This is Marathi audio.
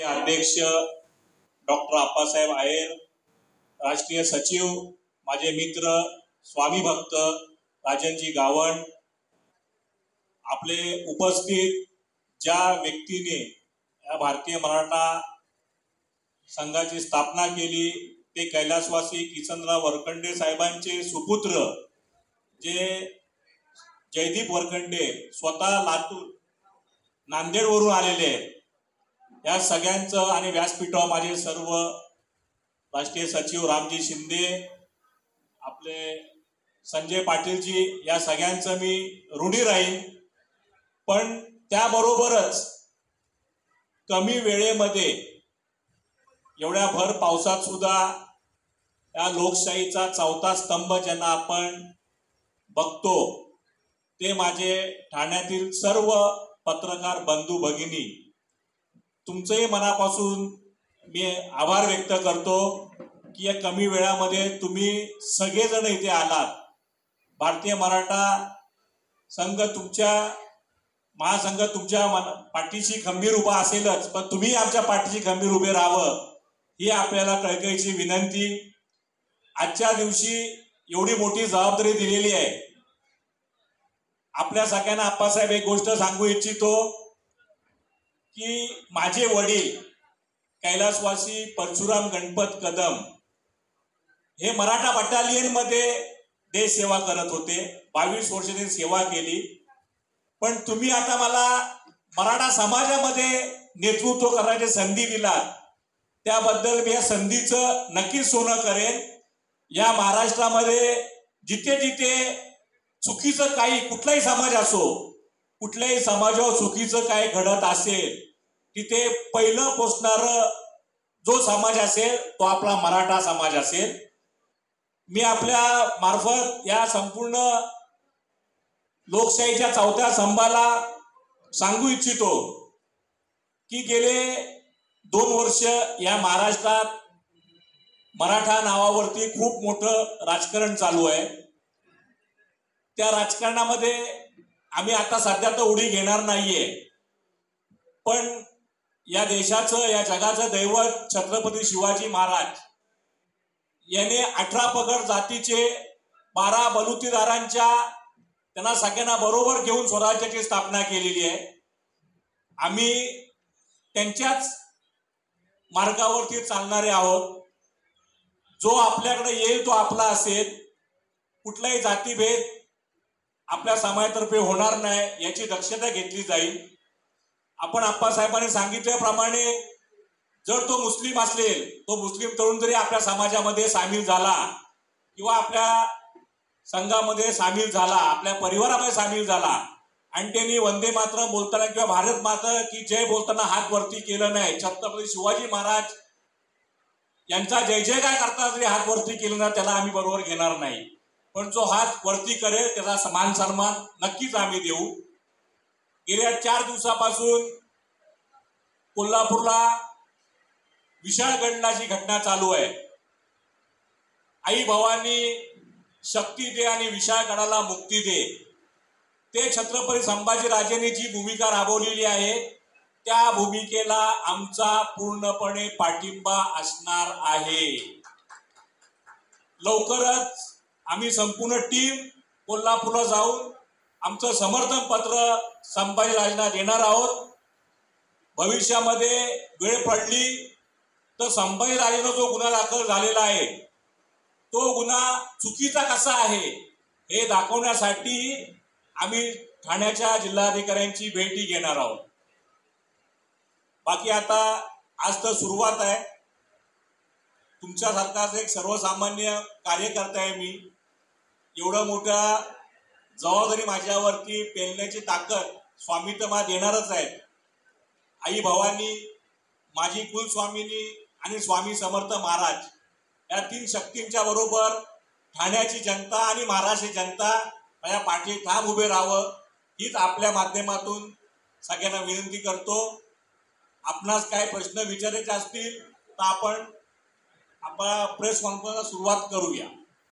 अध्यक्ष डॉक्टर आप्पासाहेब आहेर, राष्ट्रीय सचिव माझे मित्र स्वामी भक्त राजनजी गावण, आपले उपस्थित ज्या व्यक्तीने या भारतीय मराठा संघाची स्थापना केली ते कैलासवासी किसनराव वरखंडे साहेबांचे सुपुत्र जे जयदीप वरखंडे स्वतः लातूर नांदेड वरून आलेले आहेत. या सगळ्यांचं आणि व्यासपीठावर माझे सर्व राष्ट्रीय सचिव रामजी शिंदे, आपले संजय पाटीलजी, या सगळ्यांचं मी ऋणी राहीन. पण त्याबरोबरच कमी वेळेमध्ये एवढ्या भर पावसात सुद्धा या लोकशाहीचा चौथा स्तंभ ज्यांना आपण बघतो ते माझे ठाण्यातील सर्व पत्रकार बंधू भगिनी, तुमचंही मनापासून मी आभार व्यक्त करतो की या कमी वेळामध्ये तुम्ही सगळेजण इथे आलात. भारतीय मराठा संघ महासंघ तुमच्या पाठीशी खंबीर उभा असेलच, पण तुम्ही आमच्या पाठीशी खंबीर उभे राहावं ही आपल्याला कळकळीची विनंती. आजच्या दिवशी एवढी मोठी जबाबदारी दिलेली आहे. आपल्या सगळ्यांना आप्पासाहेब एक गोष्ट सांगू इच्छितो की माझे वडील कैलासवासी परशुराम गणपत कदम हे मराठा बटालियन मध्ये देश सेवा करत होते. 22 वर्ष त्यांनी सेवा केली. पण तुम्ही आता मला मराठा समाजामध्ये नेतृत्व करायची संधी दिलात, त्याबद्दल मी या संधीचं नक्कीच सोनं करेन. या महाराष्ट्रामध्ये जिथे जिथे चुकीचं काही कुठलाही समाज असो, कुठल्याही समाजावर चुकीचं काय घडत असेल, तिथे पहिलं पोचणार जो समाज असेल तो आपला मराठा समाज असेल. मी आपल्या मार्फत या संपूर्ण लोकशाहीच्या चौथ्या स्तंभाला सांगू इच्छितो की गेले 2 वर्ष या महाराष्ट्रात मराठा नावावरती खूप मोठं राजकारण चालू आहे. त्या राजकारणामध्ये आम्ही आता सध्या तर उडी घेणार नाहीये, पण या देशाचं या जगाचं दैवत छत्रपती शिवाजी महाराज याने 18 पगड जातीचे 12 बलुतेदारांच्या त्यांना सगळ्यांना बरोबर घेऊन स्वराज्याची स्थापना केलेली आहे. आम्ही त्यांच्याच मार्गावरती चालणारे आहोत. जो आपल्याकडे येईल तो आपला असेल. कुठलाही जातीभेद आपल्या समाजातर्फे होणार नाही याची दक्षता घेतली जाईल. आपण आप्पासाहेबांनी सांगितल्याप्रमाणे जर तो मुस्लिम असेल, तो मुस्लिम तरुण जरी आपल्या समाजामध्ये सामील झाला किंवा आपल्या संघामध्ये सामील झाला, आपल्या परिवारामध्ये सामील झाला आणि त्यांनी वंदे मातरम बोलताना किंवा भारत माता की जय बोलताना हात वरती केलं नाही, छत्रपती शिवाजी महाराज यांचा जय जयकार करताना जरी हात वरती केलं ना, त्याला आम्ही बरोबर घेणार नाही. पण जो हात वरती करेल त्याचा समान सन्मान नक्कीच आम्ही देऊ. गेल्या 4 दिवसापासून कोल्हापूरला विशाळगडला जी घटना चालू आहे, आई भवानी शक्ती दे आणि विशाळगडाला मुक्ती दे, ते छत्रपती संभाजीराजेंनी जी भूमिका राबवलेली आहे त्या भूमिकेला आमचा पूर्णपणे पाठिंबा असणार आहे. लवकरच आम्ही संपूर्ण टीम कोल्हापूरला जाऊन आमचं समर्थन पत्र संभाजीराजेंना देणार आहोत. भविष्यामध्ये वेळ पडली तर संभाजीराजेंना जो गुन्हा दाखल झालेला आहे तो गुन्हा चुकीचा कसा आहे हे दाखवण्यासाठी आम्ही ठाण्याच्या जिल्हाधिकाऱ्यांची भेटी घेणार आहोत. बाकी आता आज तर सुरुवात आहे. तुमच्यासारखाच एक सर्वसामान्य कार्यकर्ता आहे मी. एवढं मोठा जबाबदारी माझ्यावरती पेलण्याची ताकद स्वामी तर मला देणारच आहेत. आई भवानी, माझी कुलस्वामिनी आणि स्वामी समर्थ महाराज या 3 शक्तींच्या बरोबर ठाण्याची जनता आणि महाराष्ट्राची जनता माझ्या पाठी ठाम उभे राहावं हीच आपल्या माध्यमातून सगळ्यांना विनंती करतो. आपणास काय प्रश्न विचारायचे असतील तर आपण प्रेस कॉन्फरन्सला सुरुवात करूया.